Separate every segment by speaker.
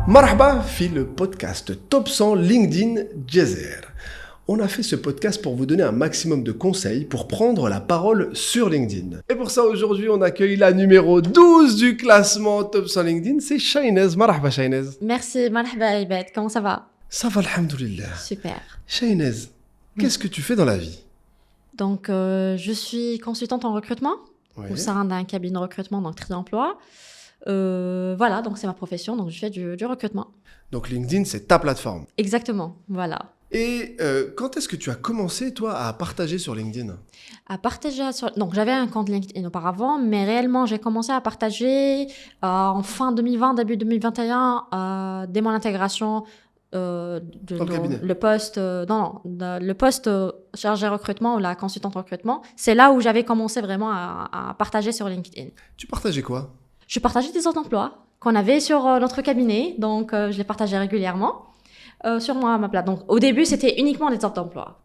Speaker 1: Marhaba fi le podcast Top 100 LinkedIn Jazer. On a fait ce podcast pour vous donner un maximum de conseils pour prendre la parole sur LinkedIn. Et pour ça, aujourd'hui, on accueille la numéro 12 du classement Top 100 LinkedIn, c'est Shainez. Marhaba Shainez.
Speaker 2: Merci, marhaba Ibad, comment ça va?
Speaker 1: Ça va, alhamdoulilah.
Speaker 2: Super.
Speaker 1: Shainez, qu'est-ce que tu fais dans la vie?
Speaker 2: Donc, je suis consultante en recrutement au sein d'un cabinet de recrutement, donc Tri Emploi. Voilà, donc c'est ma profession, donc je fais du recrutement.
Speaker 1: Donc LinkedIn, c'est ta plateforme.
Speaker 2: Exactement, voilà.
Speaker 1: Et quand est-ce que tu as commencé, toi, à partager sur LinkedIn?
Speaker 2: À partager sur... Donc, j'avais un compte LinkedIn auparavant, mais réellement, j'ai commencé à partager en fin 2020, début 2021, dès mon intégration
Speaker 1: Dans le cabinet.
Speaker 2: le poste, le poste chargé recrutement ou la consultante recrutement. C'est là où j'avais commencé vraiment à partager sur LinkedIn.
Speaker 1: Tu partageais quoi?
Speaker 2: Je partageais des offres d'emploi qu'on avait sur notre cabinet, donc je les partageais régulièrement sur ma plate. Donc au début, c'était uniquement des offres d'emploi.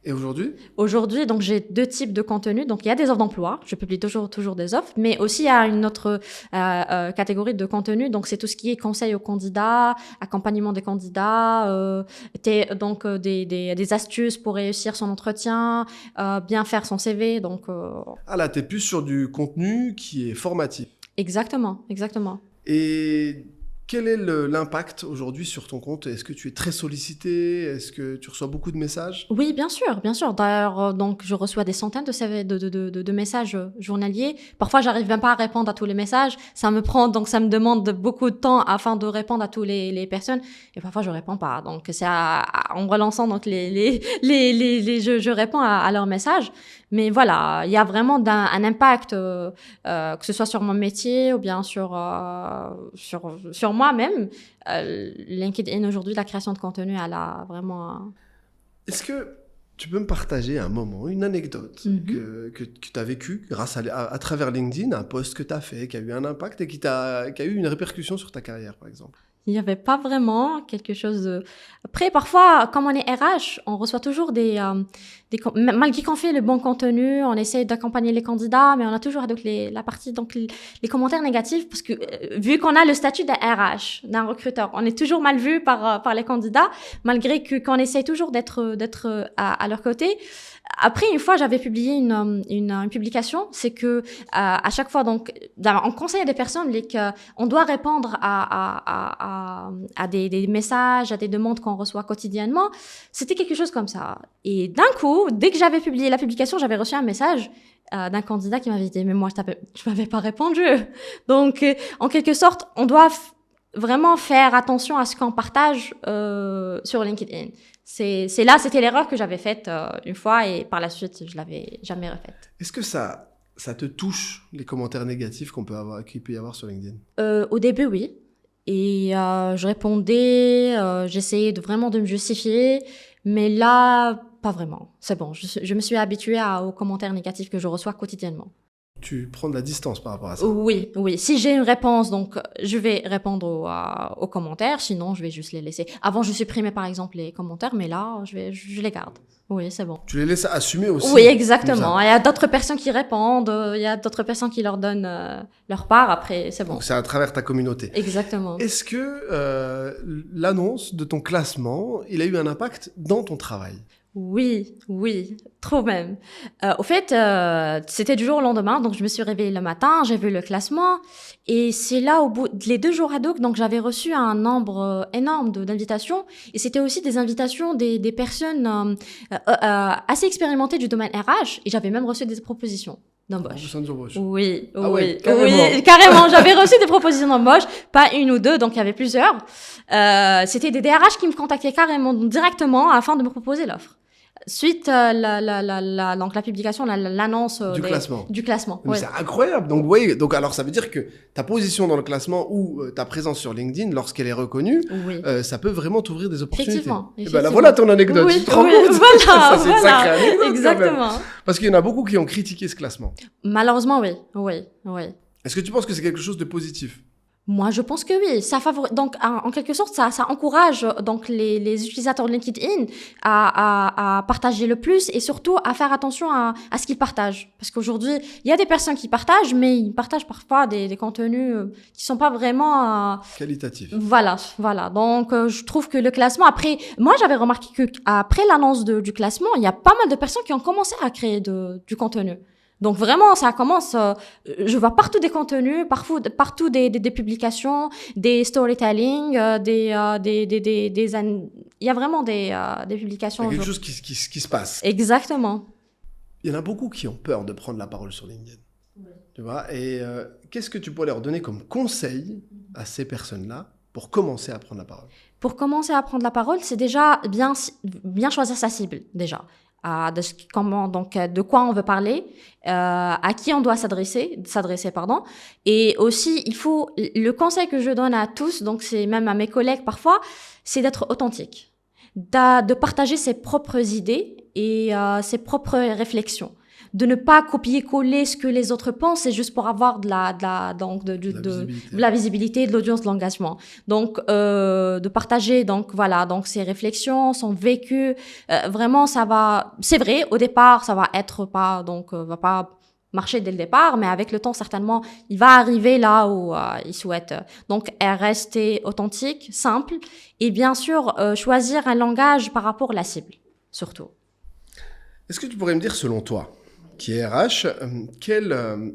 Speaker 1: Et aujourd'hui?
Speaker 2: Aujourd'hui, donc j'ai deux types de contenus. Donc il y a des offres d'emploi, je publie toujours des offres, mais aussi il y a une autre catégorie de contenu. Donc c'est tout ce qui est conseil aux candidats, accompagnement des candidats, des astuces pour réussir son entretien, bien faire son CV. Donc
Speaker 1: Ah là, t'es plus sur du contenu qui est formatif.
Speaker 2: exactement.
Speaker 1: Et quel est l'impact aujourd'hui sur ton compte? Est-ce que tu es très sollicité? Est-ce que tu reçois beaucoup de messages?
Speaker 2: Oui, bien sûr. D'ailleurs, donc, je reçois des centaines de messages journaliers. Parfois, j'arrive même pas à répondre à tous les messages. Ça me demande beaucoup de temps afin de répondre à tous les personnes. Et parfois, je réponds pas. Donc, c'est en relançant, donc, je réponds à leurs messages. Mais voilà, il y a vraiment un impact, que ce soit sur mon métier ou bien sur moi-même. LinkedIn aujourd'hui, la création de contenu, elle a vraiment...
Speaker 1: Est-ce que tu peux me partager un moment, une anecdote que tu as vécue grâce à travers LinkedIn, un post que tu as fait, qui a eu un impact et qui a eu une répercussion sur ta carrière, par exemple?
Speaker 2: Il n'y avait pas vraiment quelque chose de... Après, parfois, comme on est RH, on reçoit toujours malgré qu'on fait le bon contenu, on essaie d'accompagner les candidats, mais on a toujours donc la partie, donc les commentaires négatifs, parce que vu qu'on a le statut d'un RH, d'un recruteur, on est toujours mal vu par les candidats, malgré qu'on essaie toujours d'être à leur côté. Après, une fois, j'avais publié une publication, c'est que à chaque fois, donc, on conseille à des personnes qu'on doit répondre à des messages, à des demandes qu'on reçoit quotidiennement. C'était quelque chose comme ça. Et d'un coup, dès que j'avais publié la publication, j'avais reçu un message d'un candidat qui m'avait dit « Mais moi, je m'avais pas répondu ». Donc, en quelque sorte, on doit vraiment faire attention à ce qu'on partage sur LinkedIn. C'était l'erreur que j'avais faite une fois et par la suite, je l'avais jamais refaite.
Speaker 1: Est-ce que ça te touche, les commentaires négatifs qu'il peut y avoir sur LinkedIn?
Speaker 2: Au début, oui. Et je répondais, j'essayais vraiment de me justifier, mais là, pas vraiment. C'est bon, je me suis habituée aux commentaires négatifs que je reçois quotidiennement.
Speaker 1: Tu prends de la distance par rapport à ça?
Speaker 2: Oui. Si j'ai une réponse, donc je vais répondre aux commentaires, sinon je vais juste les laisser. Avant, je supprimais par exemple les commentaires, mais là, je les garde. Oui, c'est bon.
Speaker 1: Tu les laisses assumer aussi?
Speaker 2: Oui, exactement. Il y a d'autres personnes qui répondent, il y a d'autres personnes qui leur donnent leur part, après, c'est bon.
Speaker 1: Donc c'est à travers ta communauté.
Speaker 2: Exactement.
Speaker 1: Est-ce que l'annonce de ton classement, il a eu un impact dans ton travail?
Speaker 2: Oui, trop même. Au fait, c'était du jour au lendemain, donc je me suis réveillée le matin, j'ai vu le classement, et c'est là, au bout les 2 jours ad hoc, donc j'avais reçu un nombre énorme d'invitations, et c'était aussi des invitations des personnes assez expérimentées du domaine RH, et j'avais même reçu des propositions d'embauche. Oui,
Speaker 1: ah ouais, carrément.
Speaker 2: Oui, carrément. J'avais reçu des propositions d'embauche, pas une ou deux, donc il y avait plusieurs. C'était des DRH qui me contactaient carrément directement afin de me proposer l'offre. Suite donc la publication, l'annonce du classement.
Speaker 1: Mais
Speaker 2: ouais.
Speaker 1: c'est incroyable. Donc, oui, alors ça veut dire que ta position dans le classement ou ta présence sur LinkedIn, lorsqu'elle est reconnue, ça peut vraiment t'ouvrir des opportunités.
Speaker 2: Effectivement.
Speaker 1: Et ben là, voilà ton anecdote.
Speaker 2: Oui,
Speaker 1: tu te rends compte?
Speaker 2: voilà,
Speaker 1: Ça, c'est une sacrée anecdote.
Speaker 2: Exactement.
Speaker 1: Parce qu'il y en a beaucoup qui ont critiqué ce classement.
Speaker 2: Malheureusement, oui.
Speaker 1: Est-ce que tu penses que c'est quelque chose de positif?
Speaker 2: Moi, je pense que oui. Ça donc, en quelque sorte, ça encourage donc les utilisateurs de LinkedIn à partager le plus et surtout à faire attention à ce qu'ils partagent. Parce qu'aujourd'hui, il y a des personnes qui partagent, mais ils partagent parfois des contenus qui sont pas vraiment
Speaker 1: qualitatifs.
Speaker 2: Voilà. Donc, je trouve que le classement, après, moi, j'avais remarqué que après l'annonce du classement, il y a pas mal de personnes qui ont commencé à créer du contenu. Donc vraiment, ça commence. Je vois partout des contenus, partout des publications, des storytelling, il y a vraiment des publications.
Speaker 1: Il y a quelque chose qui se passe.
Speaker 2: Exactement.
Speaker 1: Il y en a beaucoup qui ont peur de prendre la parole sur LinkedIn. Oui. Tu vois. Et qu'est-ce que tu pourrais leur donner comme conseil à ces personnes-là pour commencer à prendre la parole?
Speaker 2: Pour commencer à prendre la parole, c'est déjà bien choisir sa cible déjà. De quoi on veut parler, à qui on doit s'adresser, et aussi le conseil que je donne à tous, donc c'est même à mes collègues parfois, c'est d'être authentique, de partager ses propres idées et ses propres réflexions, de ne pas copier-coller ce que les autres pensent, c'est juste pour avoir de la visibilité, de l'audience, de l'engagement. Donc, de partager, donc ses réflexions, son vécu, vraiment, c'est vrai, au départ, ça va va pas marcher dès le départ, mais avec le temps, certainement, il va arriver là où il souhaite. Donc, rester authentique, simple, et bien sûr, choisir un langage par rapport à la cible, surtout.
Speaker 1: Est-ce que tu pourrais me dire, selon toi, qui est RH, quel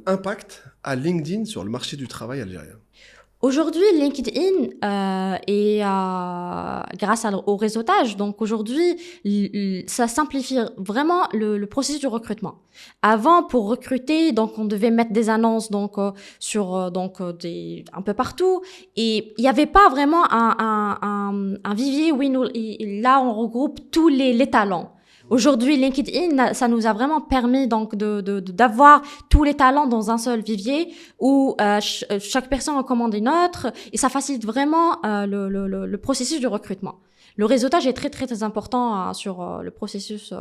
Speaker 1: impact a LinkedIn sur le marché du travail algérien?
Speaker 2: Aujourd'hui, LinkedIn grâce au réseautage, donc aujourd'hui, ça simplifie vraiment le processus du recrutement. Avant, pour recruter, donc on devait mettre des annonces un peu partout, et il n'y avait pas vraiment un vivier où là on regroupe tous les talents. Aujourd'hui, LinkedIn, ça nous a vraiment permis donc d'avoir tous les talents dans un seul vivier où chaque personne recommande une autre, et ça facilite vraiment le processus du recrutement. Le réseautage est très très très important sur le processus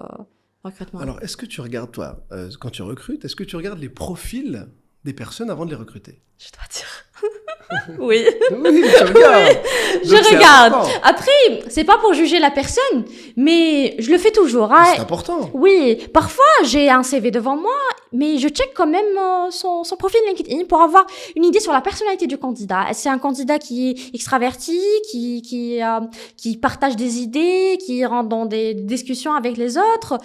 Speaker 2: recrutement.
Speaker 1: Alors, est-ce que tu regardes, toi, quand tu recrutes, est-ce que tu regardes les profils des personnes avant de les recruter?
Speaker 2: Je dois dire. Oui.
Speaker 1: Oui, tu regardes.
Speaker 2: Je regarde. Après, c'est pas pour juger la personne, mais je le fais toujours.
Speaker 1: C'est important.
Speaker 2: Oui. Parfois, j'ai un CV devant moi, mais je check quand même son profil LinkedIn pour avoir une idée sur la personnalité du candidat. C'est un candidat qui est extraverti, qui partage des idées, qui rentre dans des discussions avec les autres,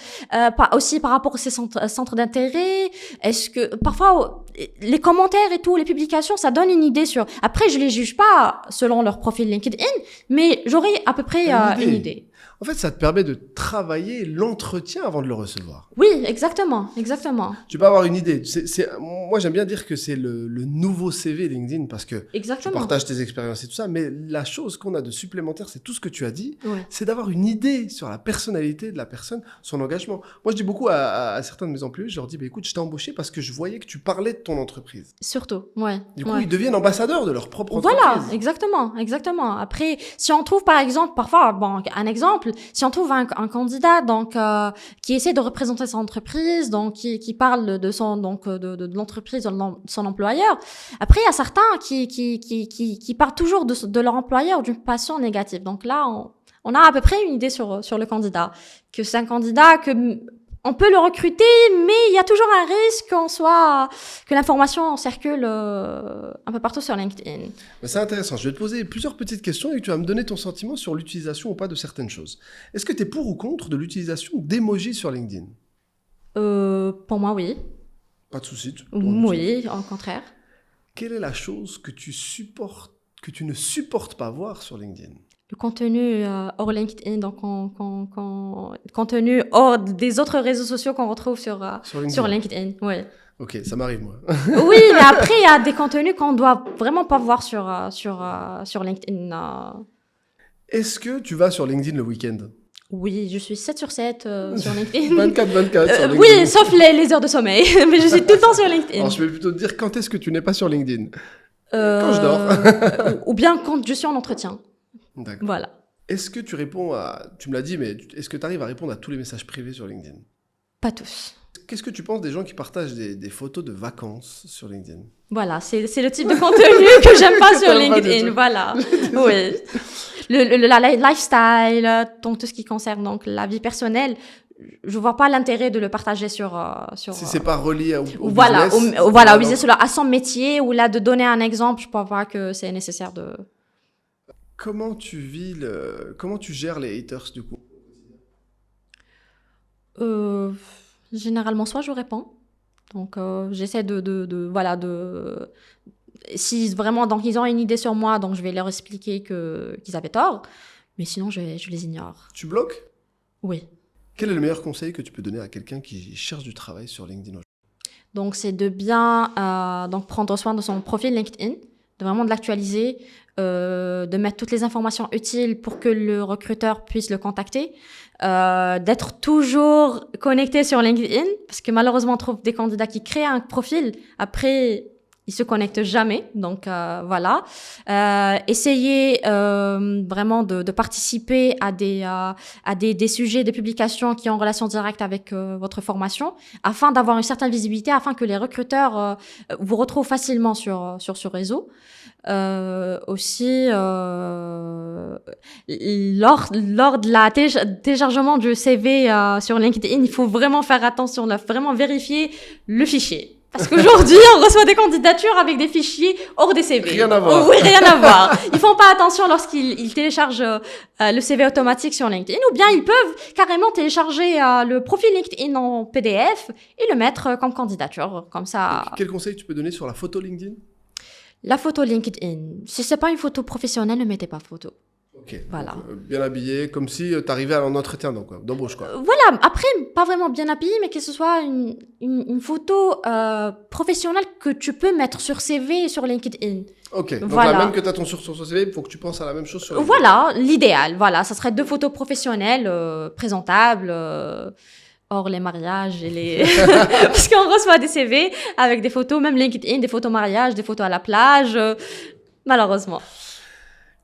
Speaker 2: aussi par rapport à ses centres d'intérêt. Est-ce que parfois les commentaires et tout, les publications, ça donne une idée sur. Après, je les juge pas selon leur profil LinkedIn, mais j'aurais à peu près une idée.
Speaker 1: En fait, ça te permet de travailler l'entretien avant de le recevoir.
Speaker 2: Oui, exactement.
Speaker 1: Tu peux avoir une idée. Moi, j'aime bien dire que c'est le nouveau CV LinkedIn parce que tu partages tes expériences et tout ça, mais la chose qu'on a de supplémentaire, c'est tout ce que tu as dit, c'est d'avoir une idée sur la personnalité de la personne, son engagement. Moi, je dis beaucoup à certains de mes employés, je leur dis, écoute, je t'ai embauché parce que je voyais que tu parlais de ton entreprise.
Speaker 2: Surtout, ouais.
Speaker 1: Du coup, ils deviennent ambassadeurs de leur propre entreprise.
Speaker 2: Voilà, exactement. Après, si on trouve par exemple, parfois, un exemple, si on trouve un candidat qui essaie de représenter son entreprise, donc qui parle de l'entreprise, de son employeur. Après, il y a certains qui parlent toujours de leur employeur d'une façon négative. Donc là, on a à peu près une idée sur le candidat, que c'est un candidat que on peut le recruter, mais il y a toujours un risque que l'information circule un peu partout sur LinkedIn.
Speaker 1: Mais c'est intéressant. Je vais te poser plusieurs petites questions et tu vas me donner ton sentiment sur l'utilisation ou pas de certaines choses. Est-ce que tu es pour ou contre de l'utilisation d'emojis sur LinkedIn?
Speaker 2: Pour moi, oui.
Speaker 1: Pas de souci.
Speaker 2: Oui, au contraire.
Speaker 1: Quelle est la chose que tu ne supportes pas voir sur LinkedIn?
Speaker 2: Le contenu hors LinkedIn, donc contenu hors des autres réseaux sociaux qu'on retrouve sur LinkedIn. Oui.
Speaker 1: Ok, ça m'arrive moi.
Speaker 2: Oui, mais après, il y a des contenus qu'on ne doit vraiment pas voir sur LinkedIn.
Speaker 1: Est-ce que tu vas sur LinkedIn le week-end?
Speaker 2: Oui, je suis 7 sur 7 sur LinkedIn.
Speaker 1: 24 sur LinkedIn.
Speaker 2: Oui, sauf les heures de sommeil, mais je suis tout le temps sur LinkedIn.
Speaker 1: Alors, je vais plutôt te dire quand est-ce que tu n'es pas sur LinkedIn? Quand je dors.
Speaker 2: Ou bien quand je suis en entretien.
Speaker 1: D'accord.
Speaker 2: Voilà.
Speaker 1: Est-ce que tu me l'as dit, mais est-ce que tu arrives à répondre à tous les messages privés sur LinkedIn?
Speaker 2: Pas tous.
Speaker 1: Qu'est-ce que tu penses des gens qui partagent des photos de vacances sur LinkedIn?
Speaker 2: Voilà, c'est le type de contenu que j'aime pas sur LinkedIn, voilà. Oui. La lifestyle, donc tout ce qui concerne donc la vie personnelle, je vois pas l'intérêt de le partager sur
Speaker 1: si c'est pas relié au
Speaker 2: voilà,
Speaker 1: business.
Speaker 2: au business, à son métier, ou là de donner un exemple, je pense pas que c'est nécessaire de...
Speaker 1: Comment tu gères les haters du coup?
Speaker 2: Généralement, soit je réponds, donc j'essaie voilà, si vraiment donc ils ont une idée sur moi, donc je vais leur expliquer qu'ils avaient tort, mais sinon je les ignore.
Speaker 1: Tu bloques?
Speaker 2: Oui.
Speaker 1: Quel est le meilleur conseil que tu peux donner à quelqu'un qui cherche du travail sur LinkedIn?
Speaker 2: Donc c'est de bien donc prendre soin de son profil LinkedIn, de vraiment de l'actualiser, de mettre toutes les informations utiles pour que le recruteur puisse le contacter, d'être toujours connecté sur LinkedIn, parce que malheureusement on trouve des candidats qui créent un profil, après ils se connectent jamais, donc voilà. Essayez vraiment de participer à des sujets, des publications qui ont en relation directe avec votre formation, afin d'avoir une certaine visibilité, afin que les recruteurs vous retrouvent facilement sur ce réseau. Aussi, lors de la téléchargement du CV sur LinkedIn, il faut vraiment faire attention, vraiment vérifier le fichier. Parce qu'aujourd'hui, on reçoit des candidatures avec des fichiers hors des CV.
Speaker 1: Rien à voir.
Speaker 2: Oui, rien à voir. Ils font pas attention lorsqu'ils téléchargent le CV automatique sur LinkedIn, ou bien ils peuvent carrément télécharger le profil LinkedIn en PDF et le mettre comme candidature. Comme ça.
Speaker 1: Quel conseil tu peux donner sur la photo LinkedIn?
Speaker 2: La photo LinkedIn. Si c'est pas une photo professionnelle, ne mettez pas photo.
Speaker 1: Ok.
Speaker 2: Voilà.
Speaker 1: Donc, bien habillé, comme si tu arrivais à un entretien d'embauche, quoi.
Speaker 2: Voilà. Après, pas vraiment bien habillé, mais que ce soit une photo professionnelle que tu peux mettre sur CV et sur LinkedIn.
Speaker 1: Ok. Donc
Speaker 2: Voilà.
Speaker 1: la même que tu as sur ton CV, il faut que tu penses à la même chose sur LinkedIn.
Speaker 2: Voilà, l'idéal. Voilà, ça serait 2 photos professionnelles, présentables, hors les mariages et les... Parce qu'on reçoit des CV avec des photos, même LinkedIn, des photos mariage, des photos à la plage, malheureusement.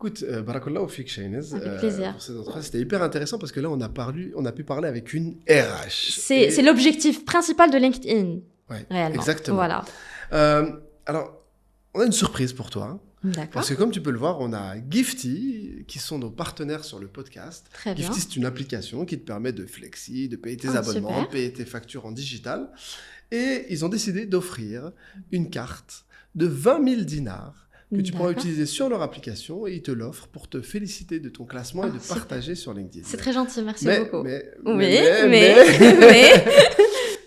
Speaker 1: Écoute, barakallahu fik, Shaynez.
Speaker 2: Avec plaisir.
Speaker 1: Pour cette entrevue, c'était hyper intéressant parce que là, on a pu parler avec une RH.
Speaker 2: C'est l'objectif principal de LinkedIn.
Speaker 1: Ouais,
Speaker 2: réellement.
Speaker 1: exactement.
Speaker 2: Voilà.
Speaker 1: Alors, on a une surprise pour toi.
Speaker 2: D'accord.
Speaker 1: Parce que comme tu peux le voir, on a Gifty, qui sont nos partenaires sur le podcast.
Speaker 2: Très bien.
Speaker 1: Gifty, c'est une application qui te permet de flexi, de payer tes abonnements,
Speaker 2: super.
Speaker 1: de payer tes factures en digital. Et ils ont décidé d'offrir une carte de 20 000 dinars que tu pourras utiliser sur leur application, et ils te l'offrent pour te féliciter de ton classement et de partager sur LinkedIn.
Speaker 2: C'est très gentil, merci beaucoup.
Speaker 1: Mais,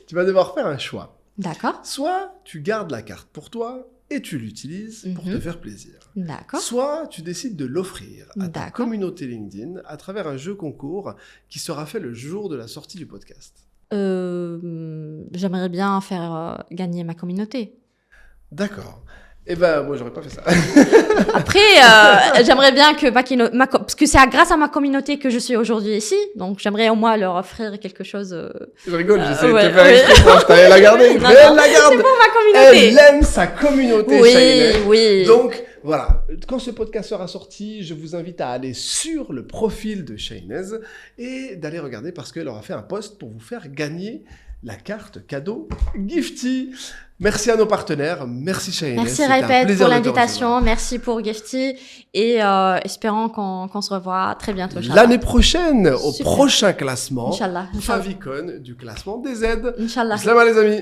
Speaker 1: tu vas devoir faire un choix.
Speaker 2: D'accord.
Speaker 1: Soit tu gardes la carte pour toi et tu l'utilises pour te faire plaisir.
Speaker 2: D'accord.
Speaker 1: Soit tu décides de l'offrir à ta
Speaker 2: D'accord.
Speaker 1: communauté LinkedIn à travers un jeu concours qui sera fait le jour de la sortie du podcast.
Speaker 2: J'aimerais bien faire gagner ma communauté.
Speaker 1: D'accord. Eh ben, moi, j'aurais pas fait ça.
Speaker 2: Après, j'aimerais bien que parce que c'est grâce à ma communauté que je suis aujourd'hui ici, donc j'aimerais au moins leur offrir quelque chose.
Speaker 1: Je rigole, j'essaie de
Speaker 2: ouais,
Speaker 1: te faire exprès, moi, je t'avais la garder.
Speaker 2: Non,
Speaker 1: Elle
Speaker 2: non,
Speaker 1: la garde.
Speaker 2: c'est pour ma communauté.
Speaker 1: Elle aime sa communauté,
Speaker 2: Oui,
Speaker 1: Shaynez.
Speaker 2: oui.
Speaker 1: Donc, voilà. Quand ce podcast sera sorti, je vous invite à aller sur le profil de Shaynez et d'aller regarder parce qu'elle aura fait un post pour vous faire gagner la carte cadeau Gifty. Merci à nos partenaires. Merci Shaynez.
Speaker 2: Merci
Speaker 1: C'était un
Speaker 2: Répète
Speaker 1: plaisir
Speaker 2: pour
Speaker 1: de te
Speaker 2: l'invitation.
Speaker 1: recevoir.
Speaker 2: Merci pour Gifty. Et espérons qu'on se revoit très bientôt. Inch'Allah.
Speaker 1: L'année prochaine, au
Speaker 2: Super.
Speaker 1: prochain classement,
Speaker 2: Inch'Allah.
Speaker 1: Favicon du classement des aides.
Speaker 2: Inch'Allah.
Speaker 1: Salam les amis.